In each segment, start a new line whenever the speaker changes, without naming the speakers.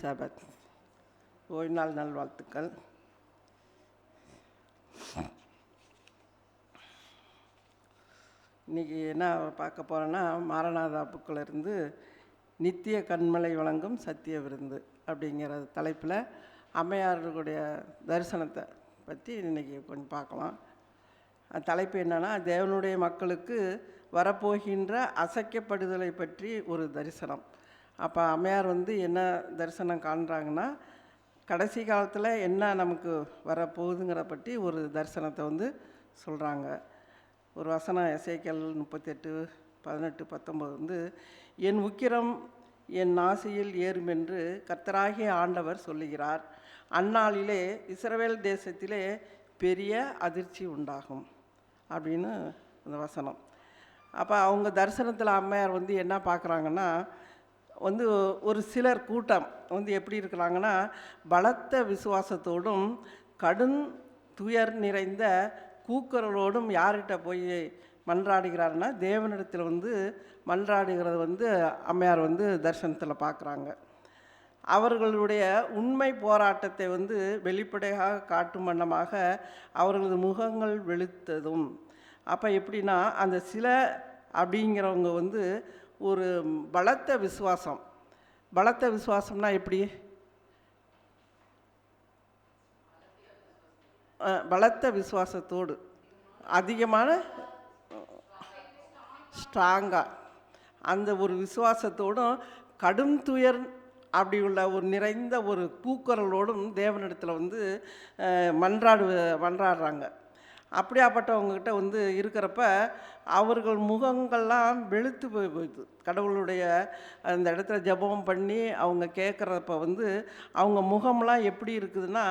சபத் ஓய்வு நாள் நல்வாழ்த்துக்கள். இன்றைக்கி என்ன பார்க்க போகிறோன்னா, மாரநாதா புக்கில் இருந்து நித்திய கண்மலை வழங்கும் சத்திய விருந்து அப்படிங்கிற தலைப்பில் அம்மையாருடைய தரிசனத்தை பற்றி இன்றைக்கி கொஞ்சம் பார்க்கலாம். தலைப்பு என்னென்னா, தேவனுடைய மக்களுக்கு வரப்போகின்ற அசைக்கப்படுதலை பற்றி ஒரு தரிசனம். அப்போ அம்மையார் என்ன தரிசனம் காண்றாங்கன்னா, கடைசி காலத்தில் என்ன நமக்கு வரப்போகுதுங்கிற பற்றி ஒரு தரிசனத்தை சொல்கிறாங்க. ஒரு வசனம் எசேக்கியேல் 38:18-19 என் உக்கிரம் என் நாசியில் ஏறும் என்று கர்த்தராகிய ஆண்டவர் சொல்லுகிறார். அந்நாளிலே இஸ்ரவேல் தேசத்திலே பெரிய அதிர்ச்சி உண்டாகும் அப்படின்னு அந்த வசனம். அப்போ அவங்க தரிசனத்தில் அம்மையார் என்ன பார்க்குறாங்கன்னா, ஒரு சிலர் கூட்டம் எப்படி இருக்கிறாங்கன்னா, பலத்த விசுவாசத்தோடும் கடும் துயர் நிறைந்த கூக்குரலோடும் யார்கிட்ட போய் மன்றாடுகிறாருன்னா, தேவனிடத்தில் மன்றாடுகிறது அம்மையார் தரிசனத்தில் பார்க்குறாங்க. அவர்களுடைய உண்மை போராட்டத்தை வெளிப்படையாக காட்டும் வண்ணமாக அவர்களது முகங்கள் வெளுத்ததும். அப்போ எப்படின்னா, அந்த சில அப்படிங்கிறவங்க ஒரு பலத்த விசுவாசம். பலத்த விசுவாசம்னா எப்படி? பலத்த விசுவாசத்தோடு அதிகமான ஸ்ட்ராங்காக அந்த ஒரு விசுவாசத்தோடும் கடும் துயர் அப்படி உள்ள ஒரு நிறைந்த ஒரு கூக்குரலோடும் தேவனிடத்தில் மன்றாடுறாங்க. அப்படியாப்பட்டவங்ககிட்ட இருக்கிறப்ப அவர்கள் முகங்கள்லாம் வெளுத்து போயிடுது. கடவுளுடைய அந்த இடத்துல ஜெபம் பண்ணி அவங்க கேட்குறப்ப அவங்க முகம்லாம் எப்படி இருக்குதுன்னா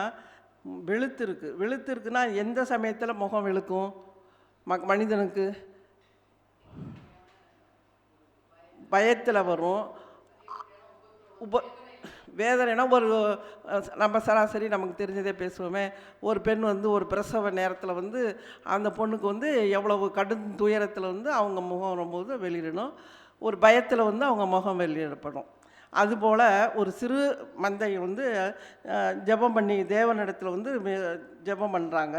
வெளுத்து இருக்குன்னா எந்த சமயத்தில் முகம் வெளுக்கும்? மனிதனுக்கு பயத்தில் வரும். வேதனைனா ஒரு நம்ம சராசரி நமக்கு தெரிஞ்சதே பேசுவோமே. ஒரு பெண் ஒரு பிரசவ நேரத்தில் அந்த பொண்ணுக்கு எவ்வளவு கடும் துயரத்தில் அவங்க முகம் வரும்போது வெளியிடணும். ஒரு பயத்தில் அவங்க முகம் வெளியிடப்படும். அதுபோல் ஒரு சிறு மந்தை ஜெபம் பண்ணி தேவனிடத்தில் ஜெபம் பண்ணுறாங்க.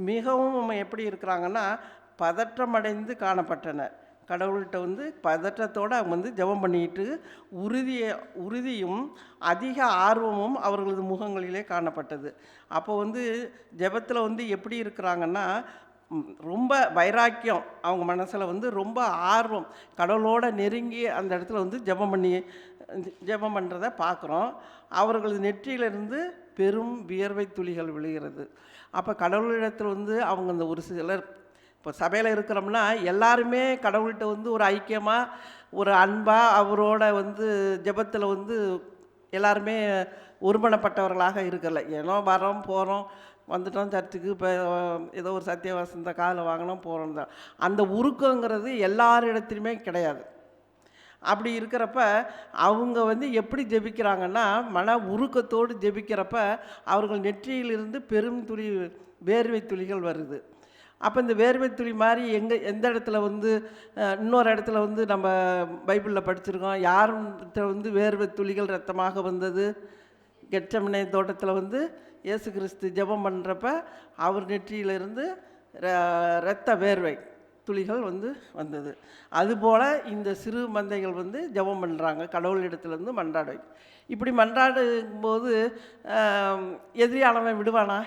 மிகவும் எப்படி இருக்கிறாங்கன்னா, பதற்றமடைந்து காணப்பட்டனர். கடவுள்கிட்ட பதற்றத்தோடு அவங்க ஜெபம் பண்ணிக்கிட்டு உறுதியும் அதிக ஆர்வமும் அவர்களது முகங்களிலே காணப்பட்டது. அப்போ ஜெபத்தில் எப்படி இருக்கிறாங்கன்னா, ரொம்ப வைராக்கியம் அவங்க மனசில் ரொம்ப ஆர்வம், கடவுளோடு நெருங்கி அந்த இடத்துல ஜெபம் பண்ணுறதை பார்க்குறோம். அவர்களது நெற்றியிலிருந்து பெரும் வியர்வை துளிகள் விழுகிறது. அப்போ கடவுளிடத்தில் அவங்க அந்த ஒரு சிலர் இப்போ சபையில் இருக்கிறோம்னா எல்லாருமே கடவுள்கிட்ட ஒரு ஐக்கியமாக ஒரு அன்பாக அவரோட ஜெபத்தில் எல்லாருமே ஒருமனப்பட்டவர்களாக இருக்கலை. ஏனோ வரோம் போகிறோம், வந்துட்டோம் சர்ச்சுக்கு, இப்போ ஏதோ ஒரு சத்தியவாசந்த காதில் வாங்கினோம் போகிறோம் தான். அந்த உருக்கங்கிறது எல்லாரிடத்துலையுமே கிடையாது. அப்படி இருக்கிறப்ப அவங்க எப்படி ஜெபிக்கிறாங்கன்னா, மன உருக்கத்தோடு ஜெபிக்கிறப்ப அவர்கள் நெற்றியிலிருந்து பெரும் வேர்வை துளிகள் வருது. அப்போ இந்த வேர்வை துளி மாதிரி எந்த இடத்துல இன்னொரு இடத்துல நம்ம பைபிளில் படிச்சிருக்கோம். யார்கிட்ட வேர்வை துளிகள் இரத்தமாக வந்தது? கெத்செமனே தோட்டத்தில் இயேசு கிறிஸ்து ஜெபம் பண்ணுறப்ப அவர் நெற்றியிலிருந்து இரத்த வேர்வை துளிகள் வந்தது. அதுபோல் இந்த சிறு மந்தைகள் ஜெபம் பண்ணுறாங்க, கடவுளிடத்துலேருந்து மன்றாட. இப்படி மன்றாடும் போது எதிரியானவன் விடுவானா?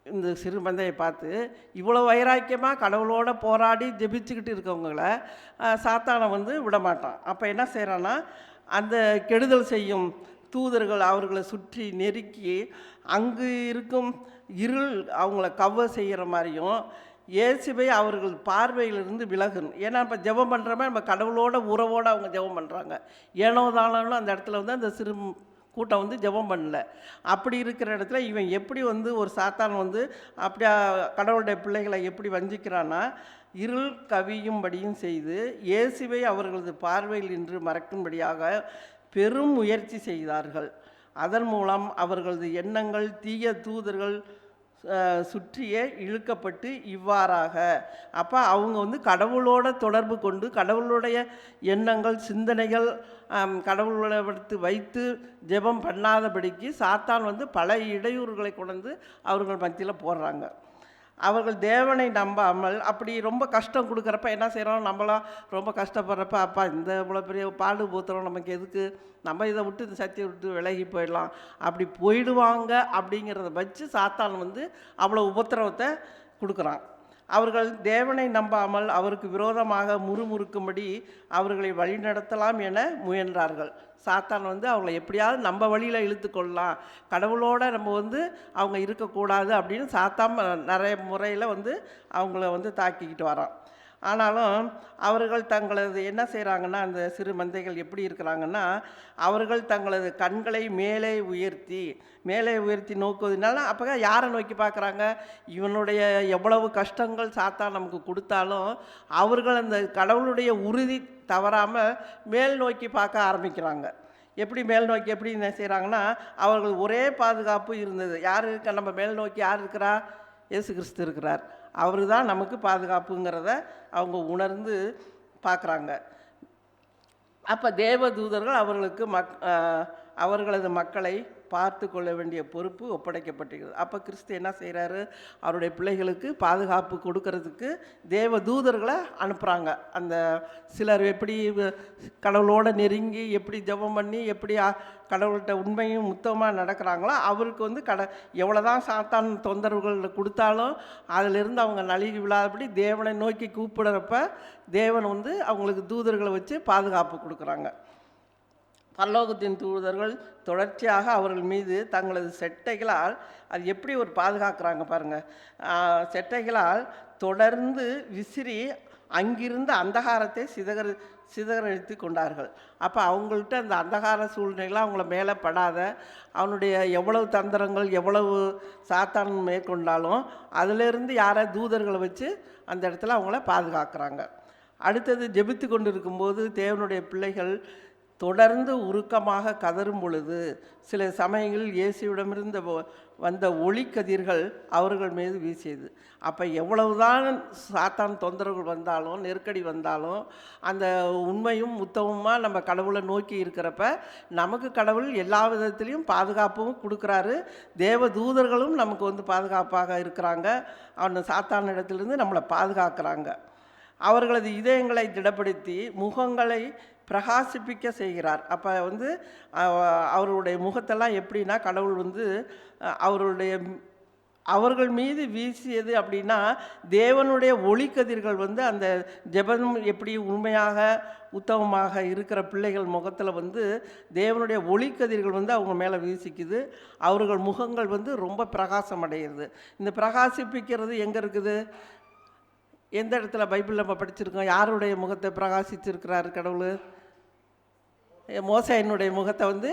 இந்த சிறு மந்தையை பார்த்து இவ்வளோ வைராக்கியமாக கடவுளோட போராடி ஜெபிச்சுக்கிட்டு இருக்கவங்கள சாத்தானை விடமாட்டான். அப்போ என்ன செய்கிறான்னா, அந்த கெடுதல் செய்யும் தூதர்கள் அவர்களை சுற்றி நெருக்கி அங்கு இருக்கும் இருள் அவங்கள கவர் செய்கிற மாதிரியும் இயேசுவை அவர்கள் பார்வையிலிருந்து விலகணும். ஏன்னா இப்போ ஜெபம் பண்ணுறமே நம்ம கடவுளோட உறவோடு அவங்க ஜெபம் பண்ணுறாங்க. ஏனோ தானோன்னு அந்த இடத்துல அந்த சிறு கூட்டம் ஜெபம் பண்ணல. அப்படி இருக்கிற இடத்துல இவன் எப்படி ஒரு சாத்தான் அப்படியா கடவுளுடைய பிள்ளைகளை எப்படி வஞ்சிக்கிறான்னா, இருள் கவியும்படியும் செய்து இயேசுவை அவர்களது பார்வையில் நின்று மறைக்கும்படியாக பெரும் முயற்சி செய்தார்கள். அதன் மூலம் அவர்களது எண்ணங்கள் தீய தூதர்கள் சுற்றியே இழுக்கப்பட்டு இவ்வாறாக. அப்போ அவங்க வந்து கடவுளோட தொடர்பு கொண்டு கடவுளுடைய எண்ணங்கள் சிந்தனைகள் கடவுளை வைத்து ஜெபம் பண்ணாதபடிக்கு சாத்தான் வந்து பல இடையூறுகளை கொண்டு அவர்கள் மத்தியில் போடுறாங்க. அவர்கள் தேவனை நம்பாமல் அப்படி ரொம்ப கஷ்டம் கொடுக்குறப்ப என்ன செய்கிறோம், நம்மளாம் ரொம்ப கஷ்டப்படுறப்ப அப்பா இந்த இவ்வளோ பெரிய பாடு போத்துறோம், நமக்கு எதுக்கு, நம்ம இதை விட்டு இந்த சக்தியை விட்டு விலகி போயிடலாம், அப்படி போயிடுவாங்க அப்படிங்கிறத வச்சு சாத்தான் வந்து அவ்வளோ உபத்திரவத்தை கொடுக்குறான். அவர்கள் தேவனை நம்பாமல் அவருக்கு விரோதமாக முறுமுறுக்கும்படி அவர்களை வழிநடத்தலாம் என முயன்றார்கள். சாத்தான் வந்து அவங்கள எப்படியாவது நம்ம வழியில் இழுத்து கொள்ளலாம், கடவுளோட நம்ம வந்து அவங்க இருக்கக்கூடாது அப்படின்னு சாத்தான் நிறைய முறையில் வந்து அவங்கள வந்து தாக்கிக்கிட்டு வரான். ஆனாலும் அவர்கள் தங்களது என்ன செய்கிறாங்கன்னா, அந்த சிறு மந்தைகள் எப்படி இருக்கிறாங்கன்னா, அவர்கள் தங்களது கண்களை மேலே உயர்த்தி நோக்குவதனால அப்போ யாரை நோக்கி பார்க்குறாங்க, இவனுடைய எவ்வளவு கஷ்டங்கள் சாத்தான் நமக்கு கொடுத்தாலும் அவர்கள் அந்த கடவுளுடைய உறுதி தவறாமல் மேல் நோக்கி பார்க்க ஆரம்பிக்கிறாங்க. எப்படி மேல் நோக்கி எப்படி என்ன செய்கிறாங்கன்னா, அவர்கள் ஒரே பாதுகாப்பு இருந்தது. யார் இருக்க, நம்ம மேல் நோக்கி யார் இருக்கிறா, இயேசு கிறிஸ்து இருக்கிறார், அவர் தான் நமக்கு பாதுகாப்புங்கிறத அவங்க உணர்ந்து பார்க்குறாங்க. அப்போ தேவதூதர்கள் அவர்களது மக்களை பார்த்து கொள்ள வேண்டிய பொறுப்பு ஒப்படைக்கப்பட்டிருக்கிறது. அப்போ கிறிஸ்து என்ன செய்கிறாரு, அவருடைய பிள்ளைகளுக்கு பாதுகாப்பு கொடுக்கறதுக்கு தேவ தூதர்களை அனுப்புகிறாங்க. அந்த சிலர் எப்படி கடவுளோடு நெருங்கி எப்படி ஜெபம் பண்ணி எப்படி கடவுள்கிட்ட உண்மையும் முத்தமாக நடக்கிறாங்களோ, அவருக்கு வந்து எவ்வளோ தான் சாத்தான் தொந்தரவுகள் கொடுத்தாலும் அதிலிருந்து அவங்க நழுகி விழாதபடி தேவனை நோக்கி கூப்பிடுறப்ப தேவன் வந்து அவங்களுக்கு தூதர்களை வச்சு பாதுகாப்பு கொடுக்குறாங்க. பரலோகத்தின் தூதர்கள் தொடர்ச்சியாக அவர்கள் மீது தங்களது செட்டைகளால், அது எப்படி ஒரு பாதுகாக்கிறாங்க பாருங்கள், செட்டைகளால் தொடர்ந்து விசிறி அங்கிருந்த அந்தகாரத்தை சிதறடித்து கொண்டார்கள். அப்போ அவங்கள்ட்ட அந்த அந்தகார சூழ்நிலைகள் அவங்கள மேலே படாத, அவனுடைய எவ்வளவு தந்திரங்கள் எவ்வளவு சாத்தான் மேற்கொண்டாலும் அதிலிருந்து யாரை தூதர்களை வச்சு அந்த இடத்துல அவங்கள பாதுகாக்கிறாங்க. அடுத்தது ஜெபித்து கொண்டு இருக்கும்போது தேவனுடைய பிள்ளைகள் தொடர்ந்து உருக்கமாக கதரும் பொழுது சில சமயங்களில் இயேசுவிடமிருந்து வந்த ஒளிக்கதிர்கள் அவர்கள் மீது வீசியது. அப்போ எவ்வளவுதான் சாத்தான் தொந்தரவுகள் வந்தாலும் நெருக்கடி வந்தாலும் அந்த உண்மையும் முத்தமுமாக நம்ம கடவுளை நோக்கி இருக்கிறப்ப நமக்கு கடவுள் எல்லா விதத்துலேயும் பாதுகாப்பும் கொடுக்குறாரு. தேவ தூதர்களும் நமக்கு வந்து பாதுகாப்பாக இருக்கிறாங்க. அவன் சாத்தான் இடத்துலேருந்து நம்மளை பாதுகாக்கிறாங்க. அவர்களது இதயங்களை திடப்படுத்தி முகங்களை பிரகாசிப்பிக்க செய்கிறார். அப்போ வந்து அவருடைய முகத்தெல்லாம் எப்படின்னா, கடவுள் வந்து அவர்கள் மீது வீசியது அப்படின்னா தேவனுடைய ஒளிக்கதிர்கள் வந்து அந்த ஜெபம் எப்படி உண்மையாக உத்தமமாக இருக்கிற பிள்ளைகள் முகத்தில் வந்து தேவனுடைய ஒளிக்கதிர்கள் வந்து அவங்க மேலே வீசிக்குது. அவர்கள் முகங்கள் வந்து ரொம்ப பிரகாசம் அடைகிறது. இந்த பிரகாசிப்பிக்கிறது எங்கே இருக்குது, எந்த இடத்துல பைபிளில் நம்ம படிச்சிருக்கோம், யாருடைய முகத்தை பிரகாசிச்சிருக்கிறார் கடவுள், மோசேயினுடைய முகத்தை வந்து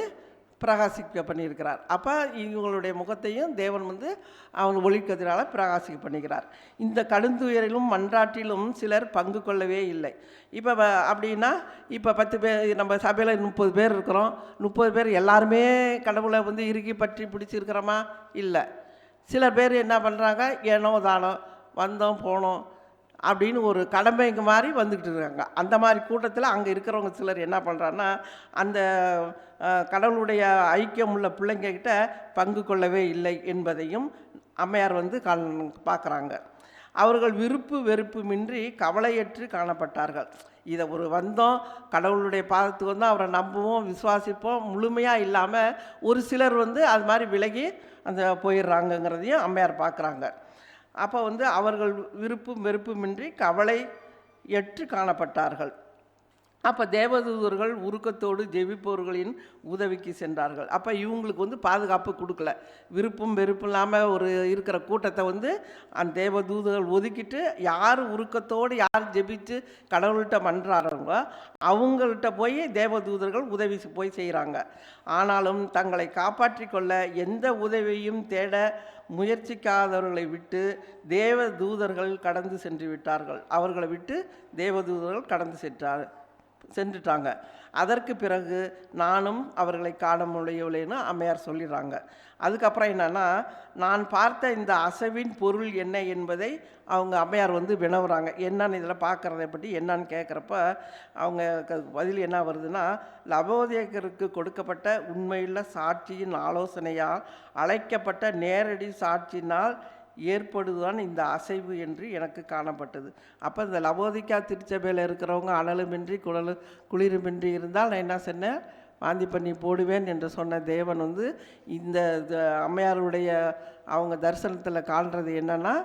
பிரகாசிக்க பண்ணியிருக்கிறார். அப்போ இவங்களுடைய முகத்தையும் தேவன் வந்து அவன் ஒளிக்கதிரால் பிரகாசிக்க பண்ணிக்கிறார். இந்த கடுந்துயரிலும் மன்றாட்டிலும் சிலர் பங்கு கொள்ளவே இல்லை. இப்போ அப்படின்னா இப்போ 10 பேர் நம்ம சபையில் 30 பேர் இருக்கிறோம், 30 பேர் எல்லாருமே கடவுளை வந்து இறுக்கி பற்றி பிடிச்சிருக்கிறோமா, இல்லை. சில பேர் என்ன பண்ணுறாங்க, ஏனோ தானோ வந்தோம் போனோம் அப்படின்னு ஒரு கடமைங்க மாதிரி வந்துக்கிட்டு இருக்காங்க. அந்த மாதிரி கூட்டத்தில் அங்கே இருக்கிறவங்க சிலர் என்ன பண்ணுறாங்கன்னா, அந்த கடவுளுடைய ஐக்கியம் உள்ள பிள்ளைங்கக்கிட்ட பங்கு கொள்ளவே இல்லை என்பதையும் அம்மையார் வந்து பார்க்குறாங்க. அவர்கள் விருப்பு வெறுப்புமின்றி கவலையற்று காணப்பட்டார்கள். இதை ஒரு வந்தோம் கடவுளுடைய பாதத்துக்கு வந்து அவரை நம்புவோம் விசுவாசிப்போம் முழுமையாக இல்லாமல் ஒரு சிலர் வந்து அது மாதிரி விலகி அந்த போயிடுறாங்கங்கிறதையும் அம்மையார் பார்க்குறாங்க. அப்போ வந்து அவர்கள் விருப்பும் வெறுப்புமின்றி கவலையற்று காணப்பட்டார்கள். அப்போ தேவதூதர்கள் உருக்கத்தோடு ஜெபிப்பவர்களின் உதவிக்கு சென்றார்கள். அப்போ இவங்களுக்கு வந்து பாதுகாப்பு கொடுக்கல, விருப்பம் வெறுப்பு இல்லாமல் ஒரு இருக்கிற கூட்டத்தை வந்து அந்த தேவதூதர்கள் ஒதுக்கிட்டு யார் உருக்கத்தோடு யார் ஜெபித்து கடவுள்கிட்ட மன்றாடுறாங்களோ அவங்கள்ட்ட போய் தேவதூதர்கள் உதவி போய் செய்கிறாங்க. ஆனாலும் தங்களை காப்பாற்றி கொள்ள எந்த உதவியும் தேட முயற்சிக்காதவர்களை விட்டு தேவதூதர்கள் கடந்து சென்று விட்டார்கள். அவர்களை விட்டு தேவதூதர்கள் கடந்து சென்றார் சென்றுட்டாங்க. அதற்கு பிறகு நானும் அவர்களை காண முடியவில்லைன்னு அம்மையார் சொல்லிடுறாங்க. அதுக்கப்புறம் என்னன்னா, நான் பார்த்த இந்த அசைவின் பொருள் என்ன என்பதை அவங்க அம்மையார் வந்து வினவுறாங்க. என்னன்னு இதில் பார்க்குறத பற்றி என்னன்னு கேட்குறப்ப அவங்க பதில் என்ன வருதுன்னா, லவோதியேயருக்கு கொடுக்கப்பட்ட உண்மையுள்ள சாட்சியின் ஆலோசனையால் அழைக்கப்பட்ட நேரடி சாட்சியினால் ஏற்படுதுதான் இந்த அசைவு என்று எனக்கு காணப்பட்டது. அப்போ இந்த லவோதிக்கா திருச்சபையில் இருக்கிறவங்க அனலுமின்றி குளிருமின்றி இருந்தால் நான் என்ன சொன்னேன், வாந்தி பண்ணி போடுவேன் என்று சொன்ன தேவன் வந்து இந்த அம்மையாருடைய அவங்க தரிசனத்தில் காண்றது என்னென்னா,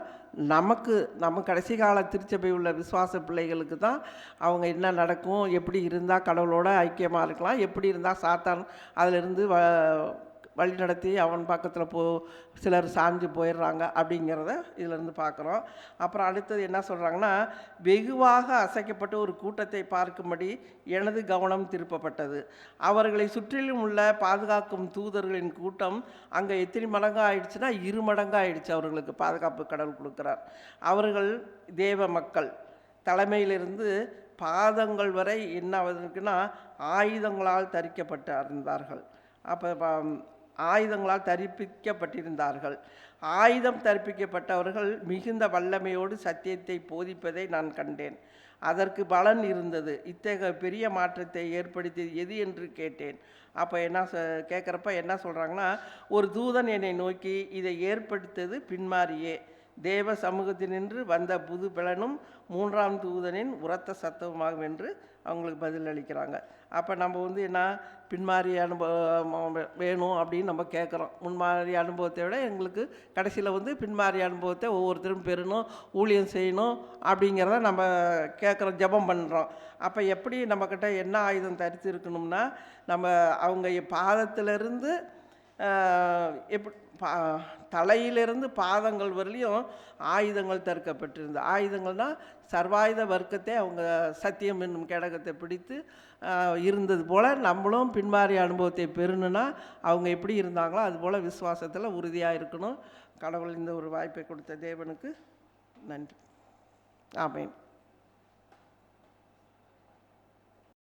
நம்ம கடைசி கால திருச்சபை உள்ள விசுவாச பிள்ளைகளுக்கு தான் அவங்க என்ன நடக்கும், எப்படி இருந்தால் கடவுளோட ஐக்கியமாக இருக்கலாம், எப்படி இருந்தால் சாத்தான் அதிலிருந்து வழி நடத்தி அவன் பக்கத்தில் சிலர் சாஞ்சு போயிடுறாங்க அப்படிங்கிறத இதிலேருந்து பார்க்குறோம். அப்புறம் அடுத்தது என்ன சொல்கிறாங்கன்னா, வெகுவாக அசைக்கப்பட்ட ஒரு கூட்டத்தை பார்க்கும்படி எனது கவனம் திருப்பப்பட்டது. அவர்களை சுற்றிலும் உள்ள பாதுகாக்கும் தூதர்களின் கூட்டம் அங்கே எத்தனை மடங்காக ஆயிடுச்சுன்னா 2 மடங்காக ஆயிடுச்சு. அவர்களுக்கு பாதுகாப்பு கடவுள் கொடுக்குறார். அவர்கள் தேவ மக்கள் தலைமையிலிருந்து பாதங்கள் வரை என்ன ஆகுதுன்னா ஆயுதங்களால் தரிக்கப்பட்டிருந்தார்கள். அப்போ ஆயுதங்களால் தரிப்பிக்கப்பட்டிருந்தார்கள். ஆயுதம் தரிப்பிக்கப்பட்டவர்கள் மிகுந்த வல்லமையோடு சத்தியத்தை போதிப்பதை நான் கண்டேன். அதற்கு பலன் இருந்தது. இத்தகைய பெரிய மாற்றத்தை ஏற்படுத்தியது எது என்று கேட்டேன். அப்போ கேட்குறப்ப என்ன சொல்கிறாங்கன்னா, ஒரு தூதன் என்னை நோக்கி, இதை ஏற்படுத்தது பின்மாரியே தேவ சமூகத்தினின்று வந்த புது பலனும் 3ஆம் தூதனின் உரத்த சத்தமாகும் என்று அவங்களுக்கு பதில் அளிக்கிறாங்க. அப்போ நம்ம வந்து என்ன பின்மாறி அனுபவம் வேணும் அப்படின்னு நம்ம கேட்குறோம். முன்மாதிரி அனுபவத்தை விட எங்களுக்கு கடைசியில் வந்து பின்மாறி அனுபவத்தை ஒவ்வொருத்தரும் பெறணும், ஊழியம் செய்யணும் அப்படிங்கிறத நம்ம கேட்குறோம், ஜெபம் பண்ணுறோம். அப்போ எப்படி நம்மக்கிட்ட என்ன ஆயுதம் தரித்து இருக்கணும்னா, நம்ம அவங்க பாதத்திலிருந்து தலையிலிருந்து பாதங்கள் வரலையும் ஆயுதங்கள் தடுக்கப்பட்டிருந்த ஆயுதங்கள்னால் சர்வாயுத வர்க்கத்தை அவங்க சத்தியம் என்னும் கேடகத்தை பிடித்து இருந்தது போல் நம்மளும் பின்மாறி அனுபவத்தை பெறணுன்னா அவங்க எப்படி இருந்தாங்களோ அதுபோல் விசுவாசத்தில் உறுதியாக இருக்கணும். கடவுள் இந்த ஒரு வாய்ப்பை கொடுத்த தேவனுக்கு நன்றி. ஆமென்.